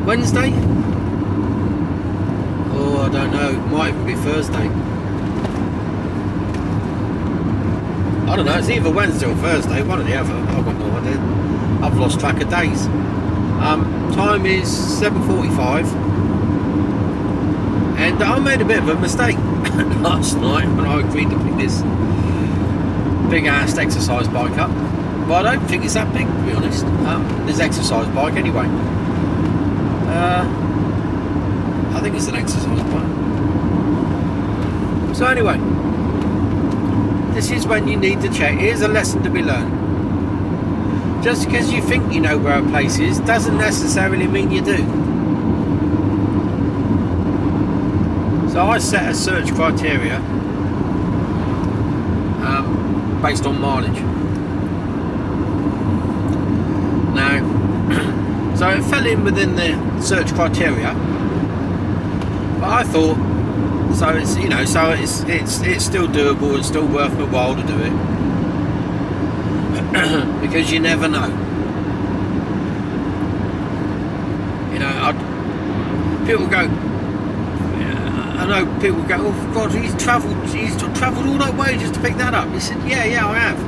Wednesday? Oh, I don't know. Might even be Thursday. I don't know. It's either Wednesday or Thursday. One or the other. I've got no idea. I've lost track of days. Time is 7:45, and I made a bit of a mistake last night when I agreed to pick this big-ass exercise bike up. But I don't think it's that big, to be honest. This exercise bike, anyway. I think it's an exercise bike. So anyway, this is when you need to check. Here's a lesson to be learned. Just because you think you know where a place is doesn't necessarily mean you do. So I set a search criteria based on mileage. Now, so it fell in within the search criteria, but I thought, so it's, you know, so it's still doable. It's still worth my while to do it. Because you never know. You know, people go. I know people go, "Oh God, he's travelled all that way just to pick that up." He said, "Yeah, I have."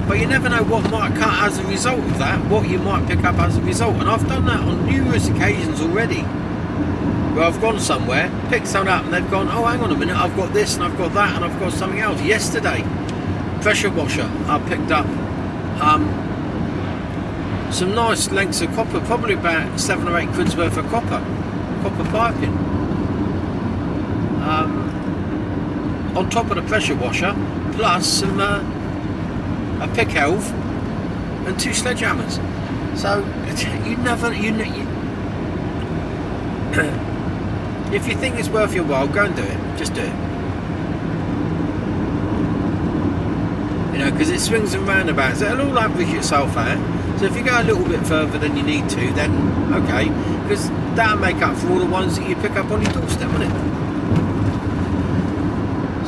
But you never know what might come as a result of that. What you might pick up as a result, and I've done that on numerous occasions already. Where I've gone somewhere, picked something up, and they've gone, "Oh, hang on a minute, I've got this, and I've got that, and I've got something else." Yesterday, pressure washer, I picked up some nice lengths of copper, probably about 7 or 8 quid's worth of copper piping, on top of the pressure washer, plus some a pick helve and 2 sledgehammers. So you if you think it's worth your while, go and do it. Just do it. You know, because it swings and roundabouts. It'll all average itself out. So if you go a little bit further than you need to, then okay, because that'll make up for all the ones that you pick up on your doorstep, won't it?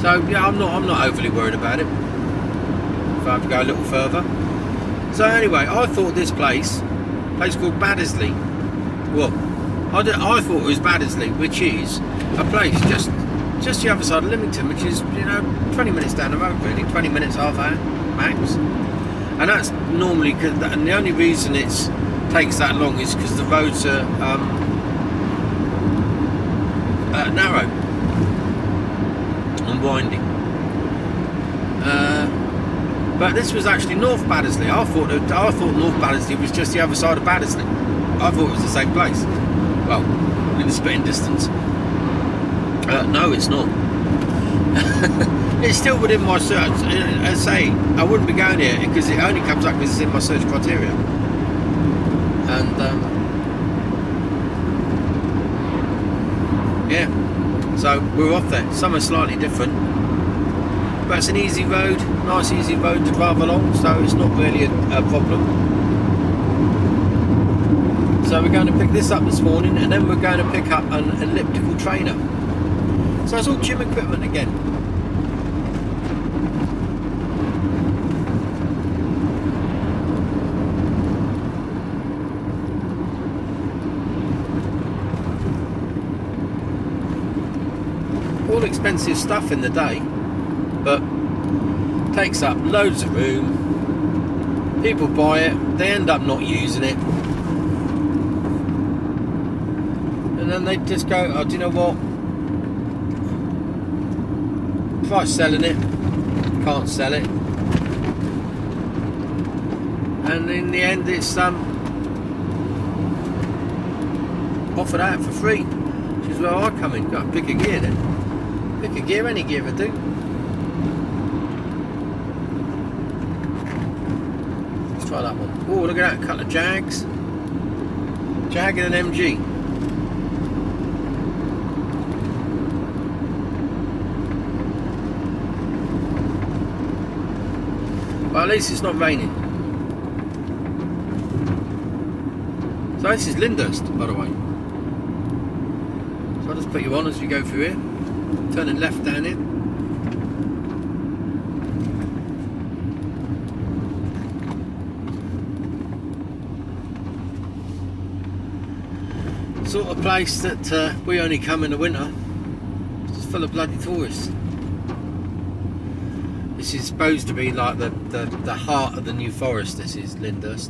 So yeah, I'm not overly worried about it. If I have to go a little further. So anyway, I thought this place called Baddesley. Well, I thought it was Baddesley, which is a place just the other side of Lymington, which is, you know, 20 minutes down the road, really, 20 minutes, half hour max. And that's normally, and the only reason it takes that long is because the roads are narrow and winding. But this was actually North Baddesley. I thought North Baddesley was just the other side of Baddesley. I thought it was the same place. Well, in the spitting distance. No, it's not. It's still within my search. I say I wouldn't be going here because it only comes up because it's in my search criteria. And yeah, so we're off there. Somewhere slightly different, but it's an easy road, nice easy road to drive along, so it's not really a problem. So we're going to pick this up this morning, and then we're going to pick up an elliptical trainer. So it's all gym equipment again. All expensive stuff in the day, but takes up loads of room. People buy it, they end up not using it, and then they just go, "Oh, do you know what? Try selling it, can't sell it," and in the end, it's offered out for free. Which is where I come in. Got to pick a gear then. Pick a gear, any gear would do. Let's try that one. Oh, look at that, a couple of Jags. Jag and an MG. Well, at least it's not raining. So this is Lyndhurst, by the way. So I'll just put you on as we go through here. Turning left down here. sort of place that we only come in the winter. It's just full of bloody tourists. This is supposed to be like the heart of the New Forest. This is Lyndhurst.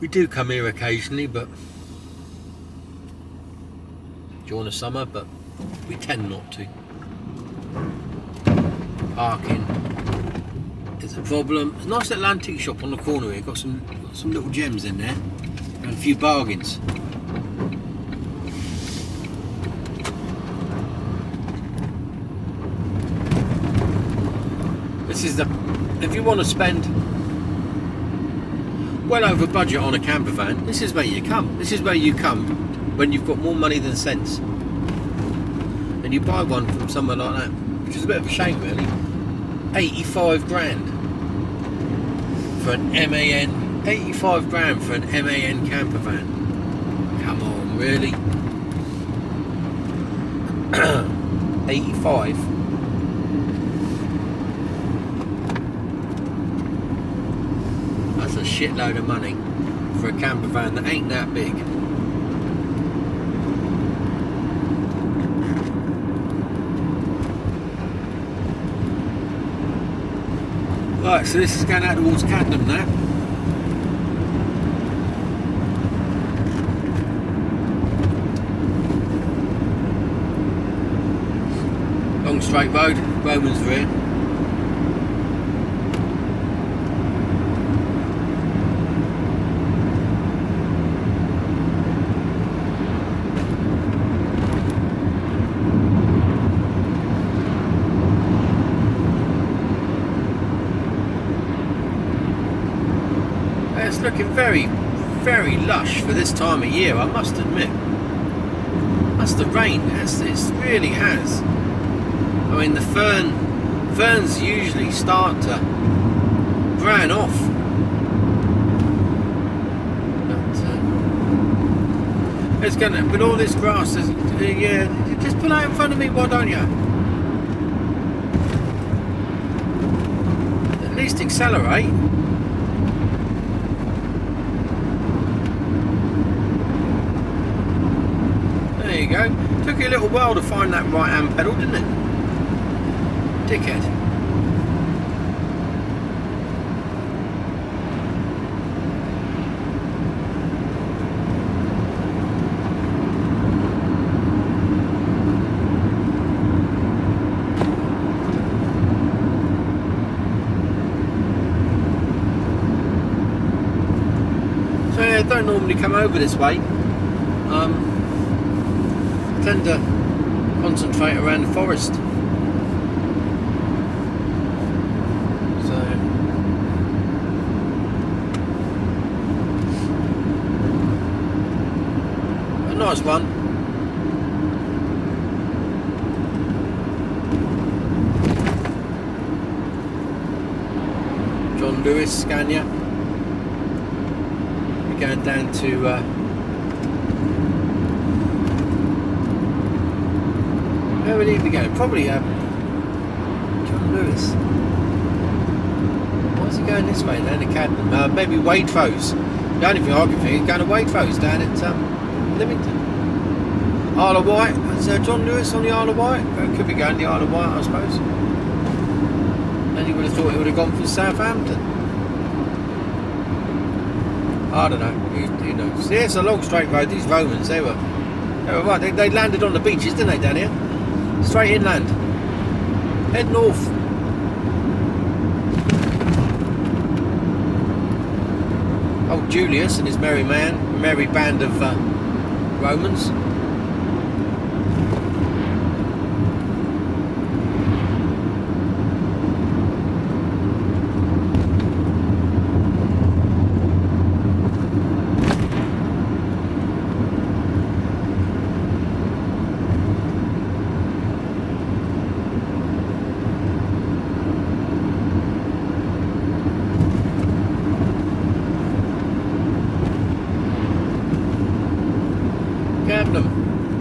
We do come here occasionally, but during the summer, but we tend not to. Parking is a problem. There's a nice little antique shop on the corner here. Got some little gems in there and a few bargains. This is if you want to spend well over budget on a camper van, this is where you come. This is where you come when you've got more money than sense. And you buy one from somewhere like that, which is a bit of a shame really. 85 grand for an MAN. 85 grand for an MAN camper van. Come on, really? 85. That's a shitload of money for a camper van that ain't that big. Right, so this is going out towards Cadnam now. Long straight road, Romans rear. It's looking very, very lush for this time of year, I must admit. That's the rain, it really has. I mean, the ferns usually start to brown off. But it's gonna, with all this grass, yeah, just pull out in front of me, why don't you? At least accelerate. There you go. Took you a little while to find that right hand pedal, didn't it? Dickhead. So yeah, I don't normally come over this way. Tend to concentrate around the forest. So a nice one. John Lewis Scania. We're going down to where would he be going? Probably John Lewis. Why is he going this way down to Cadnam? Maybe Waitrose. The only thing I can think is going to Waitrose down at Lymington. Isle of Wight. Is John Lewis on the Isle of Wight? Could be going to the Isle of Wight, I suppose. Then you would have thought he would have gone for Southampton. I don't know. Who knows? Yeah, it's a long straight road. These Romans, they were right. They landed on the beaches, didn't they, down here? Straight inland. Head north. Old Julius and his merry band of Romans.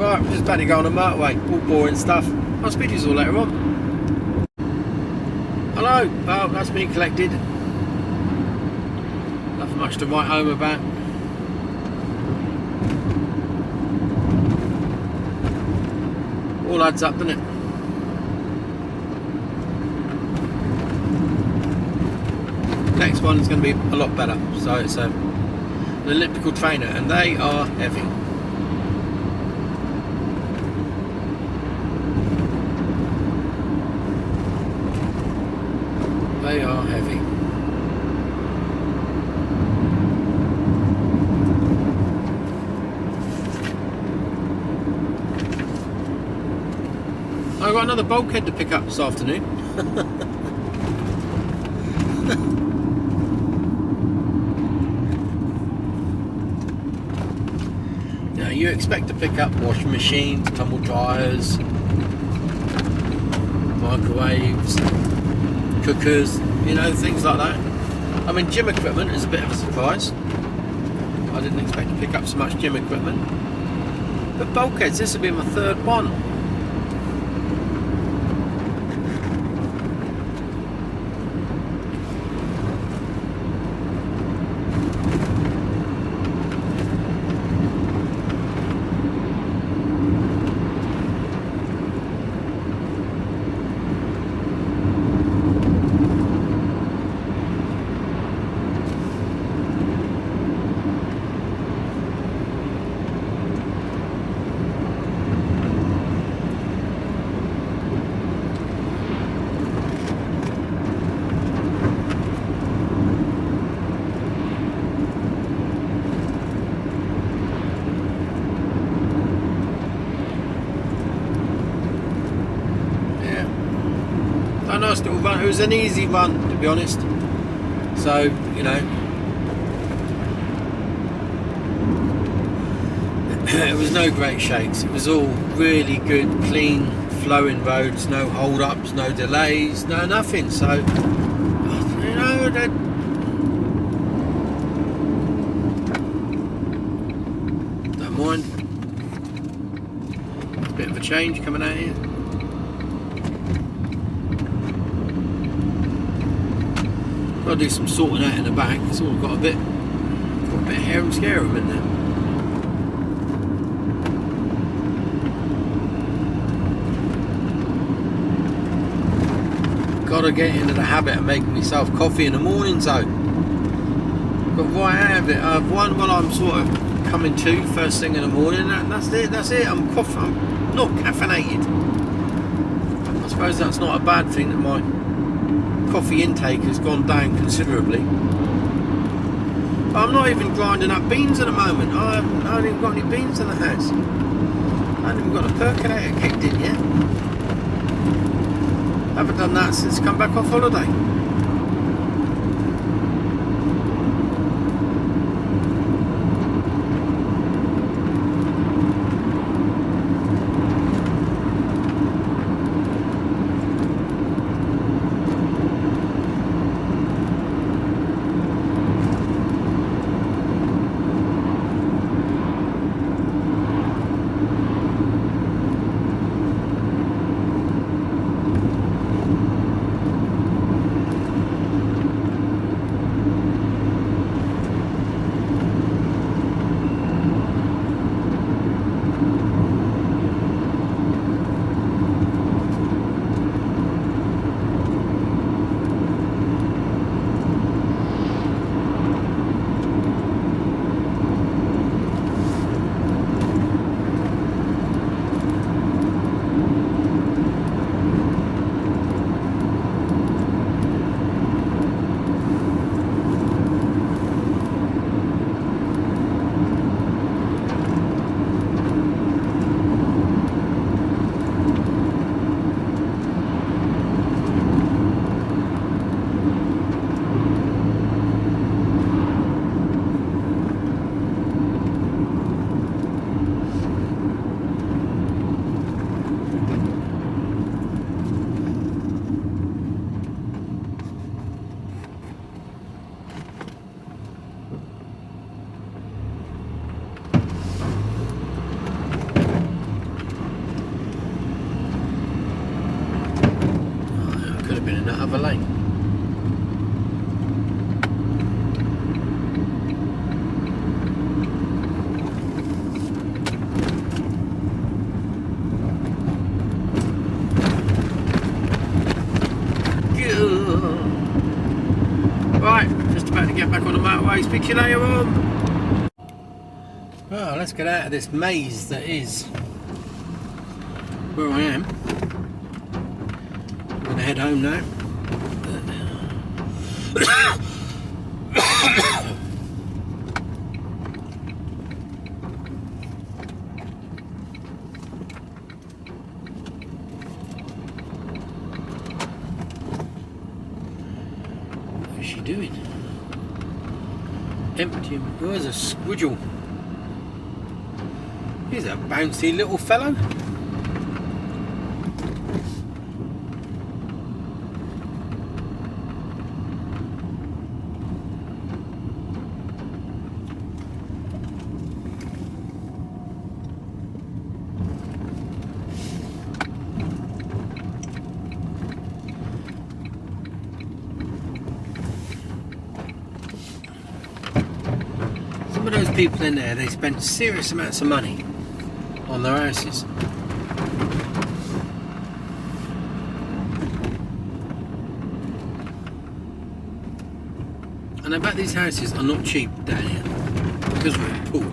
Right, just about to go on a motorway, all boring stuff. I'll speak to you all later on. go. Well, that's been collected. Nothing much to write home about. All adds up, doesn't it? Next one's going to be a lot better. So it's an elliptical trainer, and they are heavy. They are heavy. I've got another bulkhead to pick up this afternoon. Now you expect to pick up washing machines, tumble dryers, microwaves, cookers, you know, things like that. I mean, gym equipment is a bit of a surprise. I didn't expect to pick up so much gym equipment. But bulkheads, this will be my third one. Nice little run. It was an easy run, to be honest. So, you know, it was no great shakes. It was all really good, clean, flowing roads. No hold-ups, no delays, no nothing. So, you know, don't mind. It's a bit of a change coming out here. Got to do some sorting out in the back. It's all got a bit of hair and scarum in there. Got to get into the habit of making myself coffee in the mornings though. Got right out of it. I have one while I'm sort of coming to first thing in the morning. That's it. I'm not caffeinated. I suppose that's not a bad thing that my coffee intake has gone down considerably. I'm not even grinding up beans at the moment. I haven't even got any beans in the house. I haven't even got a percolator kicked in yet. I haven't done that since I come back off holiday. motorway. Speak to you later on. Well, let's get out of this maze that is where I am. I'm going to head home now. What is she doing? Empty. There's a squidgel. He's a bouncy little fellow. Some of those people in there, they spend serious amounts of money on their houses. And I bet these houses are not cheap down here because we're in poor.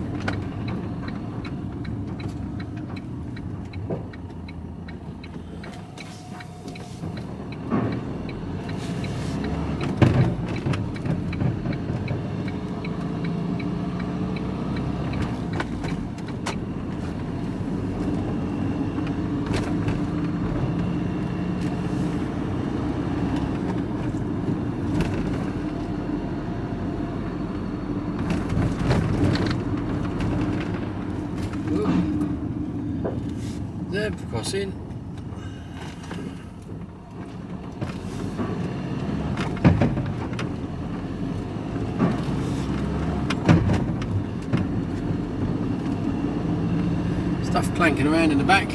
Zebra crossing. Stuff clanking around in the back.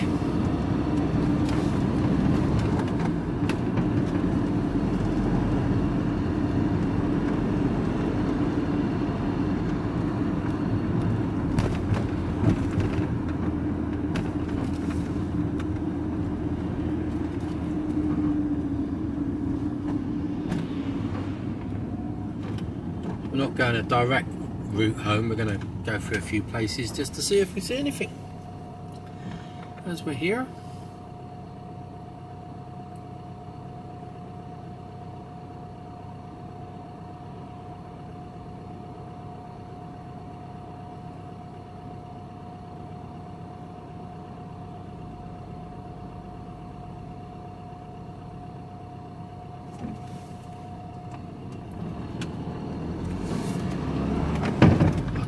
We're not going a direct route home, we're going to go through a few places just to see if we see anything. As we're here.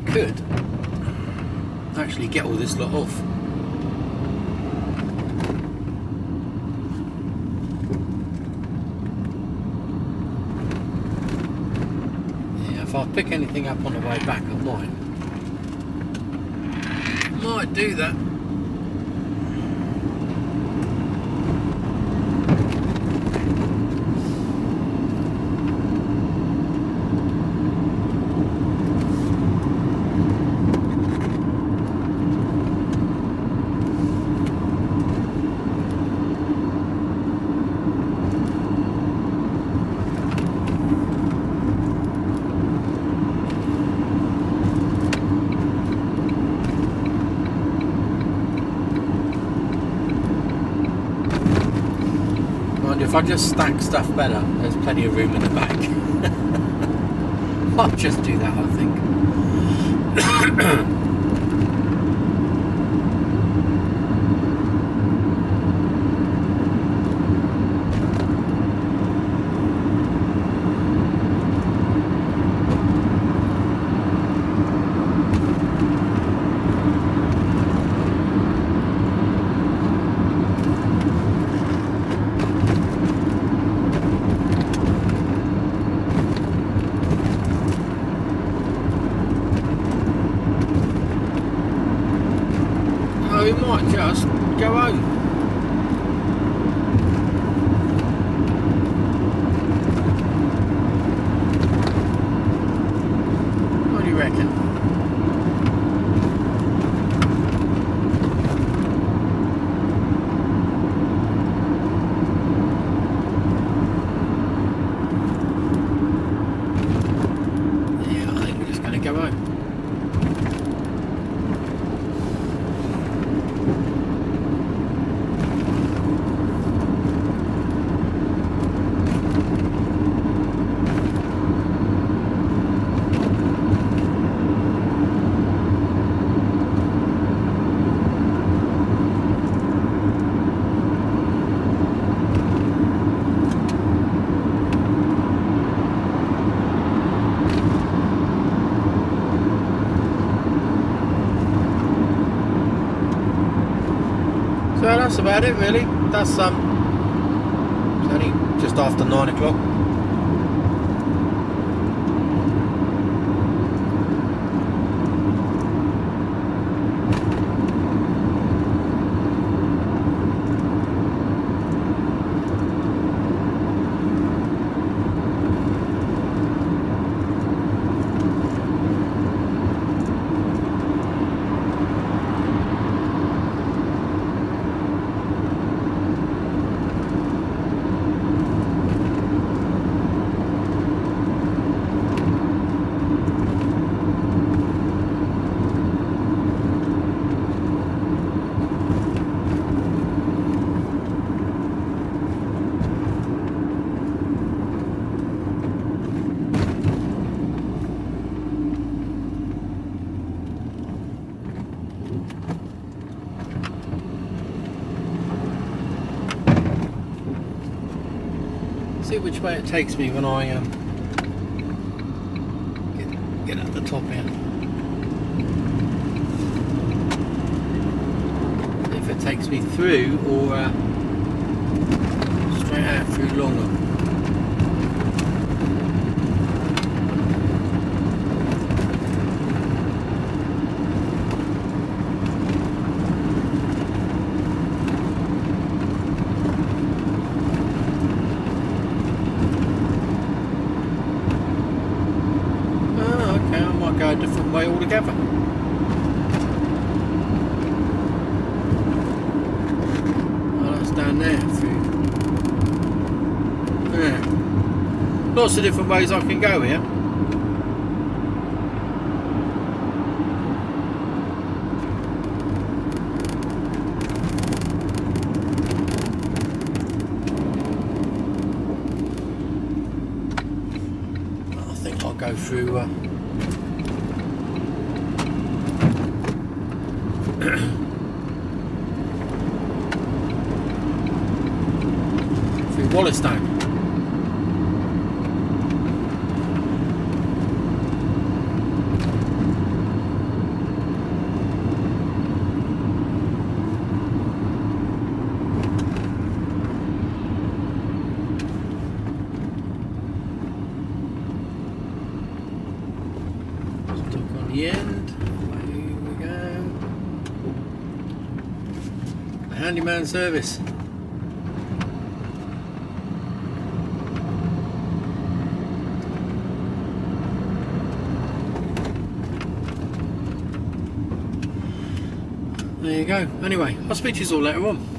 Could actually get all this lot off. Yeah, if I pick anything up on the way back, I might do that. If I just stack stuff better, there's plenty of room in the back. I'll just do that, I think. We might just go home. What do you reckon? about it really. That's it's only just after 9 o'clock. See which way it takes me when I get at the top here. If it takes me through or straight out through longer. Go a different way altogether. Oh, that's down there through. Yeah. Lots of different ways I can go here. I think I'll go through through Wallerstone. Stuck on the end. Here we go. Handyman service. There you go. Anyway, I'll speak to you all later on.